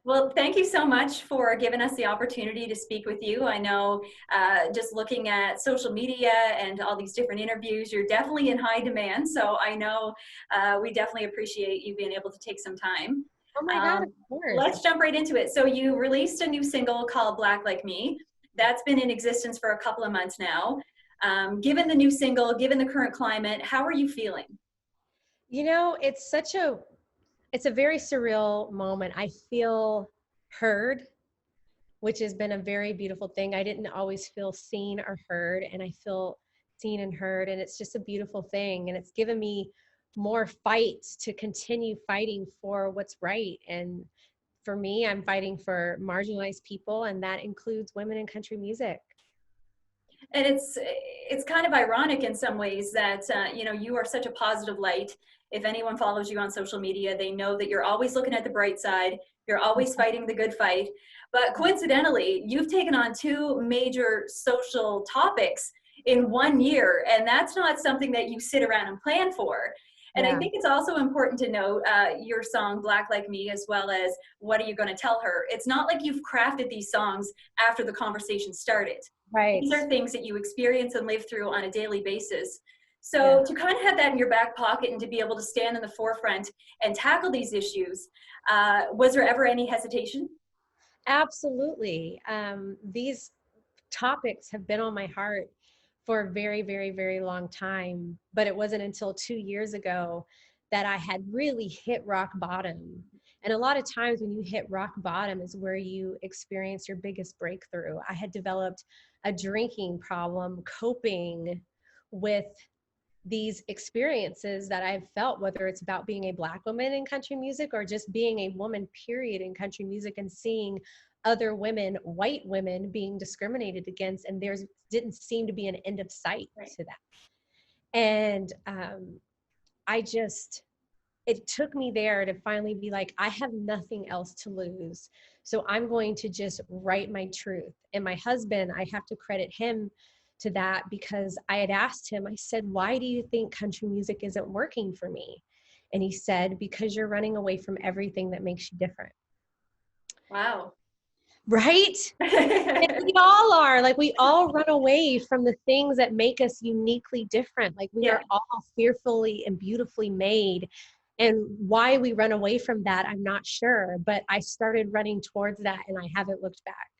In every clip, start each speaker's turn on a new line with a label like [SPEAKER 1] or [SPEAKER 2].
[SPEAKER 1] Well, thank you so much for giving us the opportunity to speak with you. I know just looking at social media and all these different interviews, you're definitely in high demand. So I know we definitely appreciate you being able to take some time.
[SPEAKER 2] Oh my God, of
[SPEAKER 1] Um,
[SPEAKER 2] course.
[SPEAKER 1] let's jump right into it. So you released a new single called Black Like Me. That's been in existence for a couple of months now. Given the new single, given the current climate, how are you feeling?
[SPEAKER 2] You know, it's a very surreal moment. I feel heard, which has been a very beautiful thing. I didn't always feel seen or heard, and I feel seen and heard, and it's just a beautiful thing. And it's given me more fights to continue fighting for what's right. And for me, I'm fighting for marginalized people, and that includes women in country music.
[SPEAKER 1] And it's kind of ironic in some ways that you know, you are such a positive light. If anyone follows you on social media, they know that you're always looking at the bright side, you're always fighting the good fight. But coincidentally, you've taken on two major social topics in 1 year, and that's not something that you sit around and plan for. And I
[SPEAKER 2] Yeah,
[SPEAKER 1] think it's also important to note your song Black Like Me, as well as What Are You Going to Tell Her? It's not like you've crafted these songs after the conversation started.
[SPEAKER 2] right.
[SPEAKER 1] These are things that you experience and live through on a daily basis.
[SPEAKER 2] Yeah.
[SPEAKER 1] So to kind of have that in your back pocket and to be able to stand in the forefront and tackle these issues, was there ever any hesitation?
[SPEAKER 2] Absolutely. These topics have been on my heart for a very, very, very long time. But it wasn't until 2 years ago that I had really hit rock bottom. And a lot of times when you hit rock bottom is where you experience your biggest breakthrough. I had developed a drinking problem, coping with these experiences that I've felt, whether it's about being a Black woman in country music or just being a woman, period, in country music, and seeing other women, white women, being discriminated against, and there didn't seem to be an end of sight
[SPEAKER 1] Right.
[SPEAKER 2] to that. And I just, it took me there to finally be like, I have nothing else to lose. So I'm going to just write my truth. And my husband, I have to credit him to that, because I had asked him, I said, why do you think country music isn't working for me? And he said, because you're running away from everything that makes you different.
[SPEAKER 1] Wow.
[SPEAKER 2] Right? And we all are, like, we all run away from the things that make us uniquely different. Like, we
[SPEAKER 1] Yeah.
[SPEAKER 2] are all fearfully and beautifully made. And why we run away from that, I'm not sure, but I started running towards that and I haven't looked back.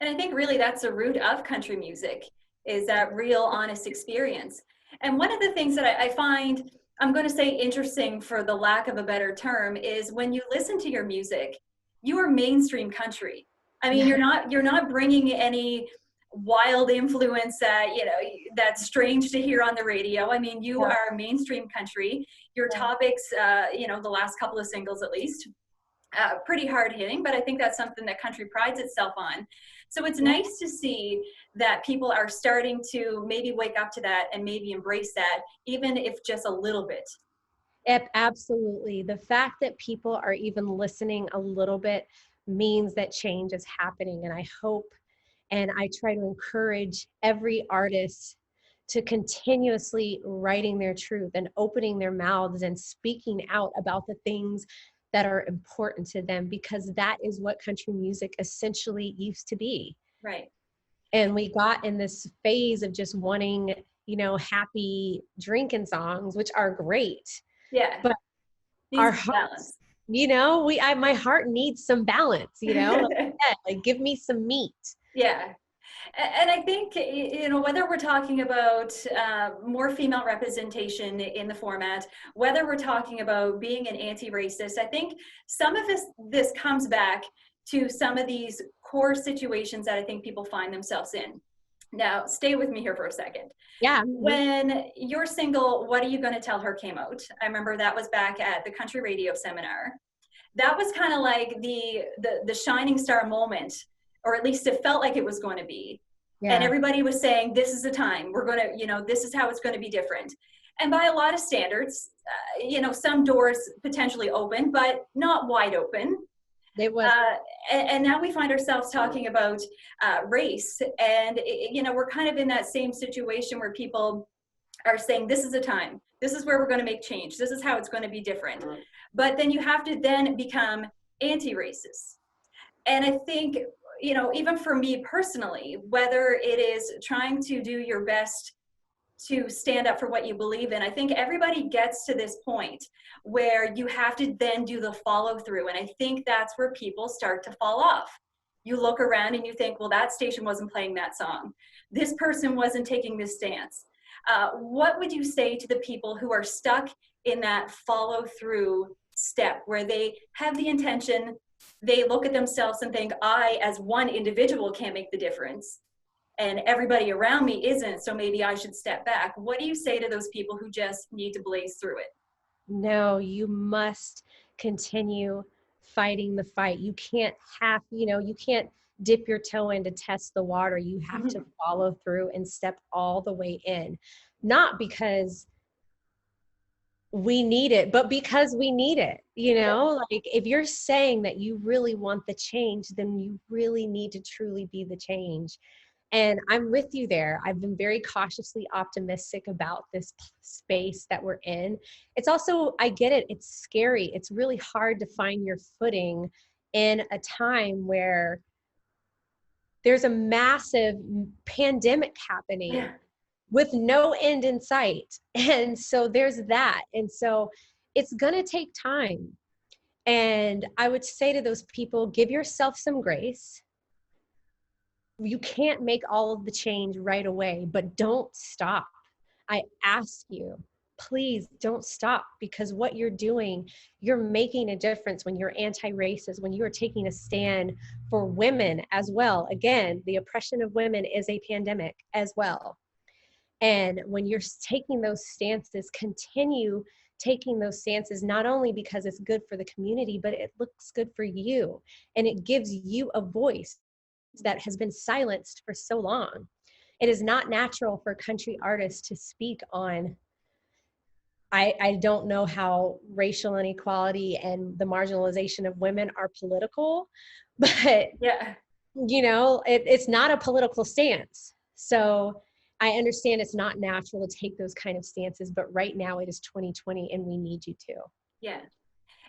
[SPEAKER 1] And I think really that's the root of country music, is that real honest experience. And one of the things that I find, I'm going to say interesting for the lack of a better term, is when you listen to your music, you are mainstream country. I mean, you're not bringing any wild influence that, you know, that's strange to hear on the radio. I mean, you
[SPEAKER 2] Yeah.
[SPEAKER 1] are mainstream country. Your
[SPEAKER 2] Yeah.
[SPEAKER 1] topics, you know, the last couple of singles at least, pretty hard hitting, but I think that's something that country prides itself on. So it's
[SPEAKER 2] Yeah.
[SPEAKER 1] nice to see that people are starting to maybe wake up to that and maybe embrace that, even if just a little bit.
[SPEAKER 2] Absolutely. The fact that people are even listening a little bit means that change is happening. And I hope and I try to encourage every artist to continuously writing their truth and opening their mouths and speaking out about the things that are important to them, because that is what country music essentially used to be.
[SPEAKER 1] Right.
[SPEAKER 2] And we got in this phase of just wanting, happy drinking songs, which are great,
[SPEAKER 1] Yeah.
[SPEAKER 2] but
[SPEAKER 1] Needs
[SPEAKER 2] our
[SPEAKER 1] to be
[SPEAKER 2] hearts,
[SPEAKER 1] balanced.
[SPEAKER 2] my heart needs some balance, like give me some meat.
[SPEAKER 1] Yeah. And I think, you know, whether we're talking about more female representation in the format, whether we're talking about being an anti-racist, I think some of this comes back to some of these core situations that I think people find themselves in. Now, stay with me here for a second.
[SPEAKER 2] Yeah.
[SPEAKER 1] When your single, What Are You Going to Tell Her, came out, I remember that was back at the country radio seminar. That was kind of like the shining star moment, or at least it felt like it was going to be. And
[SPEAKER 2] Yeah.
[SPEAKER 1] everybody was saying, this is the time, we're going to, you know, this is how it's going to be different. And by a lot of standards, you know, some doors potentially open, but not wide open.
[SPEAKER 2] It was.
[SPEAKER 1] uh, and now we find ourselves talking about race, and you know, we're kind of in that same situation where people are saying, this is the time, this is where we're going to make change, this is how it's going to be different. But then you have to then become anti-racist. And I think, you know, even for me personally, whether it is trying to do your best to stand up for what you believe in, I think everybody gets to this point where you have to then do the follow through. And I think that's where people start to fall off. You look around and you think, well, that station wasn't playing that song. This person wasn't taking this stance. What would you say to the people who are stuck in that follow through step where they have the intention, they look at themselves and think, I, as one individual, can't make the difference, and everybody around me isn't, so maybe I should step back? What do you say to those people who just need to blaze through it?
[SPEAKER 2] No, you must continue fighting the fight. You can't you can't dip your toe in to test the water. You have to follow through and step all the way in. Not because we need it, but because we need it. Like, if you're saying that you really want the change, then you really need to truly be the change. And I'm with you there. I've been very cautiously optimistic about this space that we're in. It's also, I get it, it's scary. It's really hard to find your footing in a time where there's a massive pandemic happening
[SPEAKER 1] Yeah.
[SPEAKER 2] with no end in sight. And so there's that. And so it's going to take time. And I would say to those people, give yourself some grace. You can't make all of the change right away, but don't stop. I ask you, please don't stop, because what you're doing, you're making a difference when you're anti-racist, when you are taking a stand for women as well. Again, the oppression of women is a pandemic as well. And when you're taking those stances, continue taking those stances, not only because it's good for the community, but it looks good for you. And it gives you a voice that has been silenced for so long. It is not natural for country artists to speak on, I don't know how racial inequality and the marginalization of women are political, but
[SPEAKER 1] Yeah.
[SPEAKER 2] it's not a political stance. So I understand it's not natural to take those kind of stances, but right now it is 2020 and we need you to.
[SPEAKER 1] Yeah.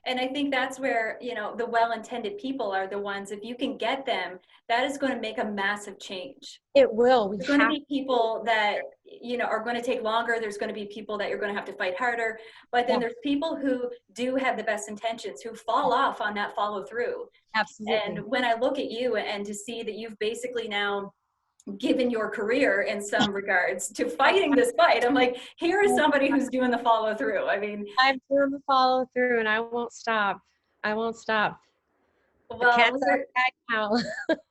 [SPEAKER 1] And I think that's where, you know, the well-intended people are the ones, if you can get them, that is going to make a massive change.
[SPEAKER 2] It will. We
[SPEAKER 1] There's going to
[SPEAKER 2] have.
[SPEAKER 1] be people that, you know, are going to take longer. There's going to be people that you're going to have to fight harder. But then
[SPEAKER 2] Yeah,
[SPEAKER 1] there's people who do have the best intentions, who fall off on that follow through. And
[SPEAKER 2] absolutely.
[SPEAKER 1] when I look at you and to see that you've basically now given your career in some regards to fighting this fight, I'm like, here is somebody who's doing the follow through. I mean,
[SPEAKER 2] I'm doing the follow through and I won't stop. I won't stop. The
[SPEAKER 1] well,
[SPEAKER 2] cat's out of the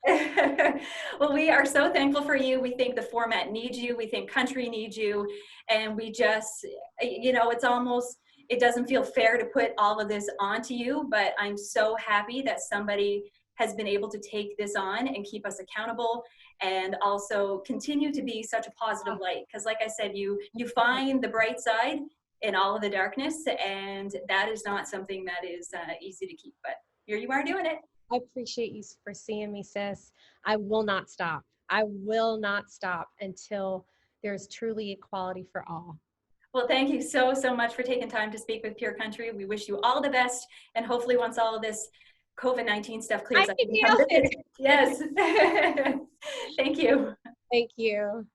[SPEAKER 2] bag now.
[SPEAKER 1] well, we are so thankful for you. We think the format needs you. We think country needs you. And we just, you know, it's almost, it doesn't feel fair to put all of this onto you, but I'm so happy that somebody has been able to take this on and keep us accountable, and also continue to be such a positive light. Because like I said, you find the bright side in all of the darkness, and that is not something that is easy to keep, but here you are doing it.
[SPEAKER 2] I appreciate you for seeing me, sis. I will not stop. I will not stop until there's truly equality for all.
[SPEAKER 1] Well, thank you so, so much for taking time to speak with Pure Country. We wish you all the best. And hopefully once all of this COVID-19 stuff clears
[SPEAKER 2] I
[SPEAKER 1] up,
[SPEAKER 2] can
[SPEAKER 1] you can come
[SPEAKER 2] nail
[SPEAKER 1] visit.
[SPEAKER 2] it.
[SPEAKER 1] Yes. Thank you.
[SPEAKER 2] Thank you.